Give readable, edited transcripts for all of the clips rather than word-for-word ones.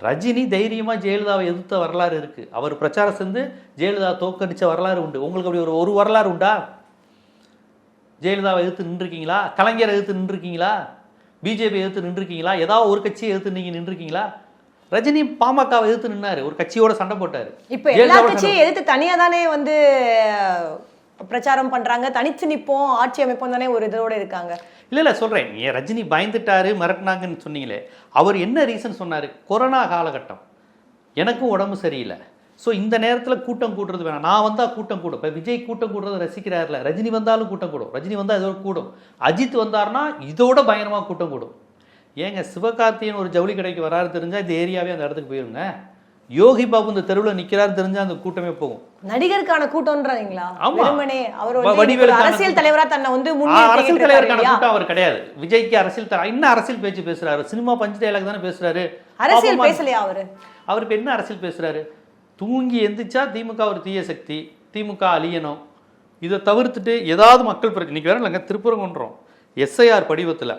ரஜினி தைரியமாக ஜெயலலிதாவை எதிர்த்த வரலாறு இருக்குது. அவர் பிரச்சாரம் செஞ்சு ஜெயலலிதா தோக்கடித்த வரலாறு உண்டு. உங்களுக்கு அப்படி ஒரு வரலாறு உண்டா? ஜெயலலிதாவை எதிர்த்து நின்றுருக்கீங்களா? கலைஞரை எதிர்த்து நின்றுருக்கீங்களா? பிஜேபி எதிர்த்து நின்றுருக்கீங்களா? ஏதாவது ஒரு கட்சியை எதிர்த்து நீங்கள் நின்றுருக்கீங்களா? ரஜினி பாமகவை எதிர்த்து நின்னாரு, ஒரு கட்சியோட சண்டை போட்டாரு. இப்போ எல்லா கட்சியும் எதிர்த்து தனியாக தானே பிரச்சாரம் பண்றாங்க. தனித்து நிப்போம், ஆட்சி அமைப்போம் தானே ஒரு இதோட இருக்காங்க. இல்லை சொல்கிறேன், ஏன் ரஜினி பயந்துட்டாரு மிரட்டினாங்கன்னு சொன்னீங்களே, அவர் என்ன ரீசன் சொன்னார்? கொரோனா காலகட்டம், எனக்கும் உடம்பு சரியில்லை, ஸோ இந்த நேரத்தில் கூட்டம் கூட்டுறது வேணாம், நான் வந்தால் கூட்டம் கூடும். இப்போ விஜய் கூட்டம் கூடுறது ரசிக்கிறார்ல, ரஜினி வந்தாலும் கூட்டம் கூடும், ரஜினி வந்தால் இதோட கூடும், அஜித் வந்தார்னா இதோட பயங்கரமாக கூட்டம் கூடும். ஏங்க சிவகார்த்தியன் ஒரு ஜவுளி கடைக்கு வராரு தெரிஞ்சால் இந்த ஏரியாவே அந்த இடத்துக்கு போயிருங்க. யோகி பாபு இந்த தெருவில் நிற்கிறாரு தெரிஞ்சால் அந்த கூட்டமே போகும். நடிகருக்கான கூட்டம்ன்றீங்களா? அவர் அரசியல் தலைவரா தன்னை அரசியல் தலைவருக்கான கூட்டம் அவர் கிடையாது. விஜய்க்கு அரசியல் இன்னும் அரசியல் பேச்சு பேசுறாரு, சினிமா பஞ்சு டயலாக் தானே பேசுறாரு. அரசியல் பேசலையா அவருக்கு என்ன அரசியல் பேசுறாரு? தூங்கி எந்திரிச்சா திமுக ஒரு தீய சக்தி, திமுக அழியணும், இதை தவிர்த்துட்டு ஏதாவது மக்கள் பிரச்சனை. இன்னைக்கு வேற இல்லைங்க, திருப்பரங்குன்றம் எஸ்ஐஆர் படிவத்தில்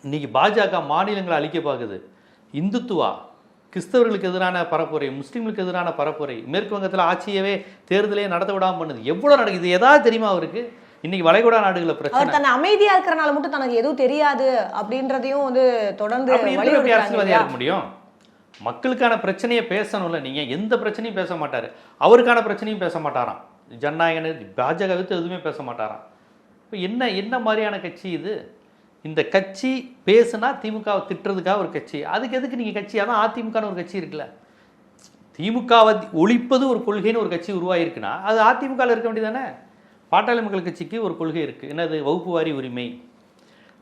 இன்னைக்கு பாஜக மாநிலங்களை அழிக்க பார்க்குது. இந்துத்துவா, கிறிஸ்தவர்களுக்கு எதிரான பரப்புரை, முஸ்லீம்களுக்கு எதிரான பரப்புரை, மேற்கு வங்கத்தில் ஆட்சியவே தேர்தலே நடத்த விடாமல் பண்ணுது. எவ்வளோ நடக்குது? ஏதாவது தெரியுமா அவருக்கு? இன்னைக்கு வளைகுடா நாடுகளில் பிரச்சனை. தன்னை அமைதியா இருக்கிறனால மட்டும் தனக்கு எதுவும் தெரியாது அப்படின்றதையும் தொடர்ந்து அரசியல்வாதியா இருக்க முடியும். மக்களுக்கான பிரச்சனையை பேசணும்ல. நீங்க எந்த பிரச்சனையும் பேச மாட்டாரு, அவருக்கான பிரச்சனையும் பேச மாட்டாராம். ஜனநாயகன் பாஜக வித்து எதுவுமே பேச மாட்டாராம். இப்போ என்ன மாதிரியான கட்சி இது? இந்த கட்சி பேசுனா திமுகவை திட்டுறதுக்காக ஒரு கட்சி, அதுக்கு எதுக்கு நீங்கள் கட்சி? அதான் அதிமுகன்னு ஒரு கட்சி இருக்குல்ல. திமுகவை ஒழிப்பது ஒரு கொள்கைன்னு ஒரு கட்சி உருவாயிருக்குன்னா அது அதிமுகவில் இருக்க வேண்டியதானே. பாட்டாளி மக்கள் கட்சிக்கு ஒரு கொள்கை இருக்குது, என்னது? வகுப்பு வாரி உரிமை.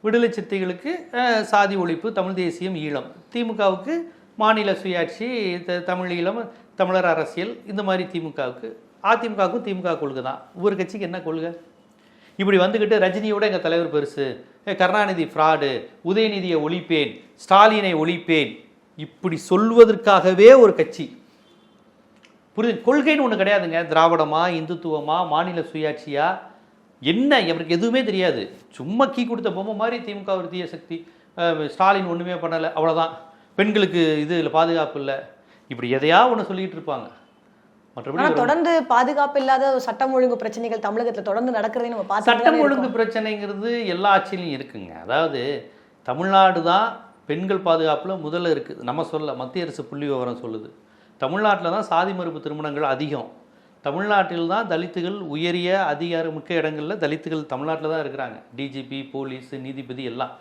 விடுதலை சிறுத்தைகளுக்கு சாதி ஒழிப்பு, தமிழ் தேசியம், ஈழம். திமுகவுக்கு மாநில சுயாட்சி, தமிழ் ஈழம், தமிழர் அரசியல், இந்த மாதிரி திமுகவுக்கு. அதிமுகவுக்கும் திமுக கொள்கை தான். ஒவ்வொரு கட்சிக்கு என்ன கொள்கை? இப்படி வந்துக்கிட்டு ரஜினியோட எங்கள் தலைவர் பெருசு, கருணாநிதி ஃப்ராடு, உதயநிதியை ஒழிப்பேன், ஸ்டாலினை ஒழிப்பேன், இப்படி சொல்வதற்காகவே ஒரு கட்சி. புரியுது? கொள்கைன்னு ஒன்று கிடையாதுங்க. திராவிடமா, இந்துத்துவமா, மாநில சுயாட்சியா, என்ன அவருக்கு எதுவுமே தெரியாது. சும்மா கீ கொடுத்த பொம்மை மாதிரி திமுக ஒரு தீய சக்தி, ஸ்டாலின் ஒன்றுமே பண்ணலை, அவ்வளோதான், பெண்களுக்கு இது இல்லை, பாதுகாப்பு இல்லை, இப்படி எதையா ஒன்று சொல்லிட்டு இருப்பாங்க. தொடர்ந்து பாதுகாப்பு இல்லாத சட்டம் ஒழுங்கு பிரச்சனைகள் தமிழகத்தில் தொடர்ந்து நடக்கிறதே நம்ம பார்த்து. சட்டம் ஒழுங்கு பிரச்சனைங்கிறது எல்லா ஆட்சியிலையும் இருக்குங்க. அதாவது தமிழ்நாடு தான் பெண்கள் பாதுகாப்பில் முதல்ல இருக்குது. நம்ம சொல்ல, மத்திய அரசு புள்ளி விவரம் சொல்லுது. தமிழ்நாட்டில் தான் சாதி மறுப்பு திருமணங்கள் அதிகம். தமிழ்நாட்டில் தான் தலித்துகள் உயரிய அதிகார மிக்க இடங்களில் தலித்துகள் தமிழ்நாட்டில் தான் இருக்கிறாங்க. டிஜிபி, போலீஸ், நீதிபதி எல்லாம்.